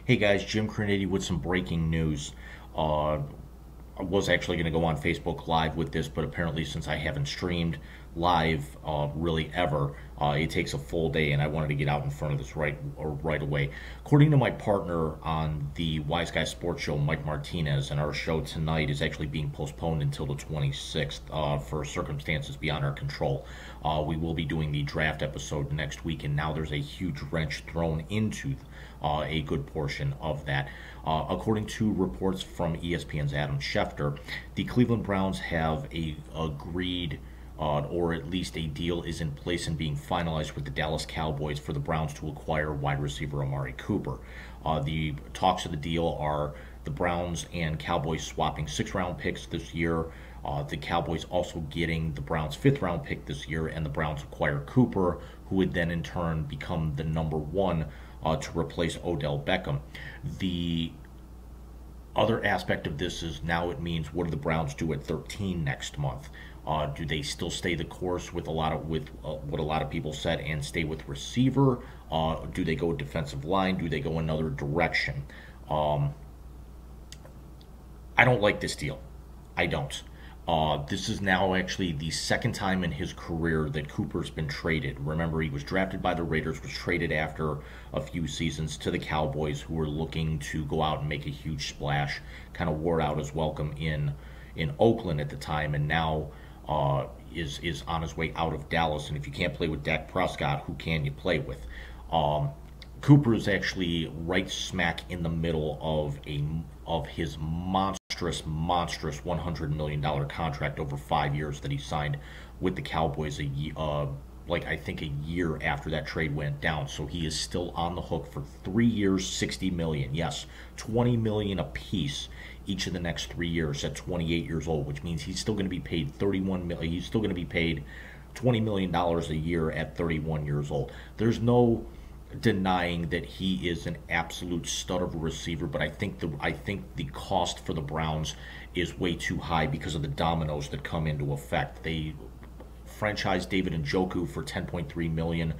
Hey guys, Jim Crenady with some breaking news. Uh, I was actually going to go on Facebook Live with this, but apparently, since I haven't streamed live really ever, it takes a full day, and I wanted to get out in front of this right away. According to my partner on the Wise Guy Sports Show, Mike Martinez, and our show tonight is actually being postponed until the 26th for circumstances beyond our control. We will be doing the draft episode next week, and now there's a huge wrench thrown into a good portion of that. According to reports from ESPN's Adam Schefter, the Cleveland Browns have agreed, or at least a deal is in place and being finalized with the Dallas Cowboys for the Browns to acquire wide receiver Amari Cooper. The talks of the deal are the Browns and Cowboys swapping 6-round picks this year. The Cowboys also getting the Browns' 5th-round pick this year, and the Browns acquire Cooper, who would then in turn become the number one to replace Odell Beckham. The other aspect of this is now it means, what do the Browns do at 13 next month? Do they still stay the course with what a lot of people said and stay with receiver? Do they go defensive line? Do they go another direction? I don't like this deal. I don't. This is now actually the second time in his career that Cooper's been traded. Remember, he was drafted by the Raiders, was traded after a few seasons to the Cowboys, who were looking to go out and make a huge splash, kind of wore out his welcome in Oakland at the time, and now is on his way out of Dallas. And if you can't play with Dak Prescott, who can you play with? Cooper is actually right smack in the middle of his monstrous $100 million contract over 5 years that he signed with the Cowboys I think a year after that trade went down. So he is still on the hook for 3 years, $60 million. Yes, $20 million apiece each of the next 3 years at 28 years old, which means he's still going to be paid $31 million. He's still going to be paid $20 million a year at 31 years old. There's no denying that he is an absolute stud of a receiver, but I think the cost for the Browns is way too high because of the dominoes that come into effect. They franchised David Njoku for $10.3 million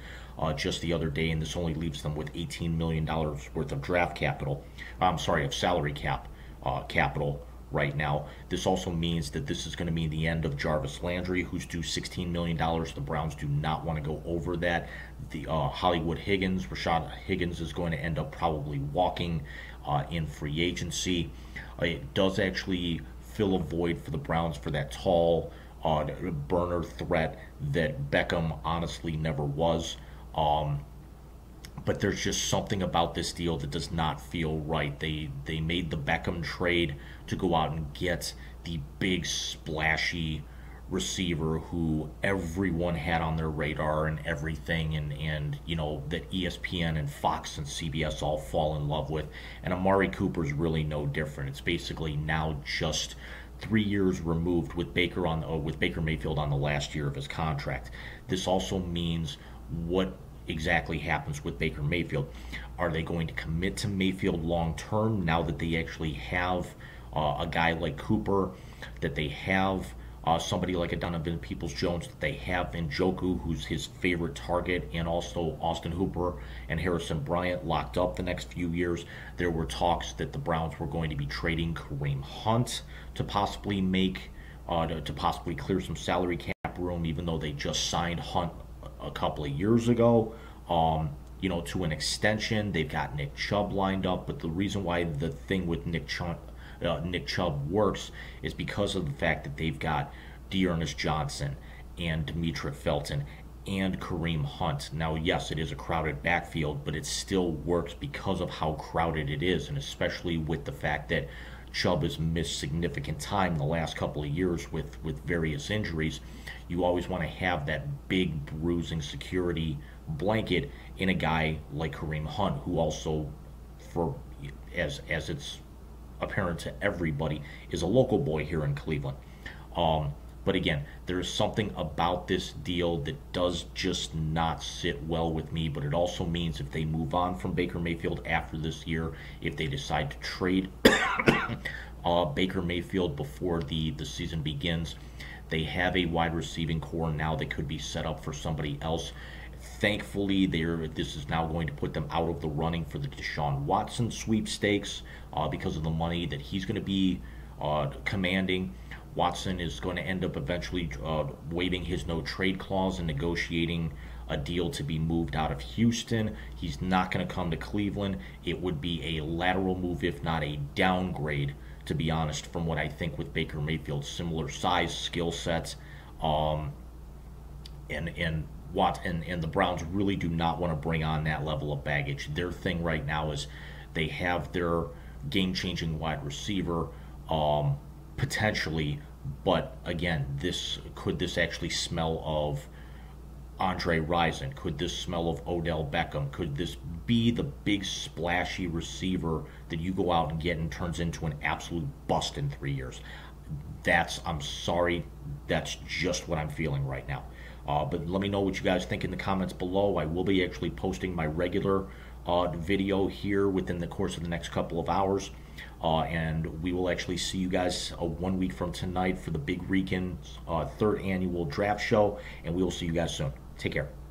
just the other day, and this only leaves them with $18 million worth of draft capital. Of salary capital right now. This also means that this is going to mean the end of Jarvis Landry, who's due $16 million. The Browns do not want to go over that. The Rashad Higgins is going to end up probably walking in free agency. It does actually fill a void for the Browns for that tall burner threat that Beckham honestly never was. But there's just something about this deal that does not feel right. They made the Beckham trade to go out and get the big splashy receiver who everyone had on their radar and everything, and you know, that ESPN and Fox and CBS all fall in love with. And Amari Cooper is really no different. It's basically now just 3 years removed with Baker Mayfield on the last year of his contract. This also means what exactly happens with Baker Mayfield. Are they going to commit to Mayfield long term now that they actually have a guy like Cooper, that they have somebody like a Donovan Peoples-Jones, that they have Njoku, who's his favorite target, and also Austin Hooper and Harrison Bryant locked up the next few years? There were talks that the Browns were going to be trading Kareem Hunt to possibly clear some salary cap room, even though they just signed Hunt a couple of years ago, to an extension. They've got Nick Chubb lined up, but the reason why the thing with Nick Chubb works is because of the fact that they've got Dearness Johnson and Demetric Felton and Kareem Hunt. Now, yes, it is a crowded backfield, but it still works because of how crowded it is, and especially with the fact that Chubb has missed significant time the last couple of years with various injuries. You always want to have that big bruising security blanket in a guy like Kareem Hunt, who also, as it's apparent to everybody, is a local boy here in Cleveland. But again, there is something about this deal that does just not sit well with me, but it also means if they move on from Baker Mayfield after this year, if they decide to trade Baker Mayfield before the season begins, they have a wide receiving core now that could be set up for somebody else. Thankfully, this is now going to put them out of the running for the Deshaun Watson sweepstakes because of the money that he's going to be commanding. Watson is going to end up eventually waiving his no trade clause and negotiating a deal to be moved out of Houston. He's not going to come to Cleveland. It would be a lateral move, if not a downgrade, to be honest, from what I think with Baker Mayfield. Similar size, skill sets, and the Browns really do not want to bring on that level of baggage. Their thing right now is they have their game-changing wide receiver, potentially, but again, could this actually smell of Andre Rison? Could this smell of Odell Beckham? Could this be the big splashy receiver that you go out and get and turns into an absolute bust in 3 years? I'm sorry, that's just what I'm feeling right now. But let me know what you guys think in the comments below. I will be actually posting my regular video here within the course of the next couple of hours. And we will actually see you guys 1 week from tonight for the Big Rican third annual draft show. And we will see you guys soon. Take care.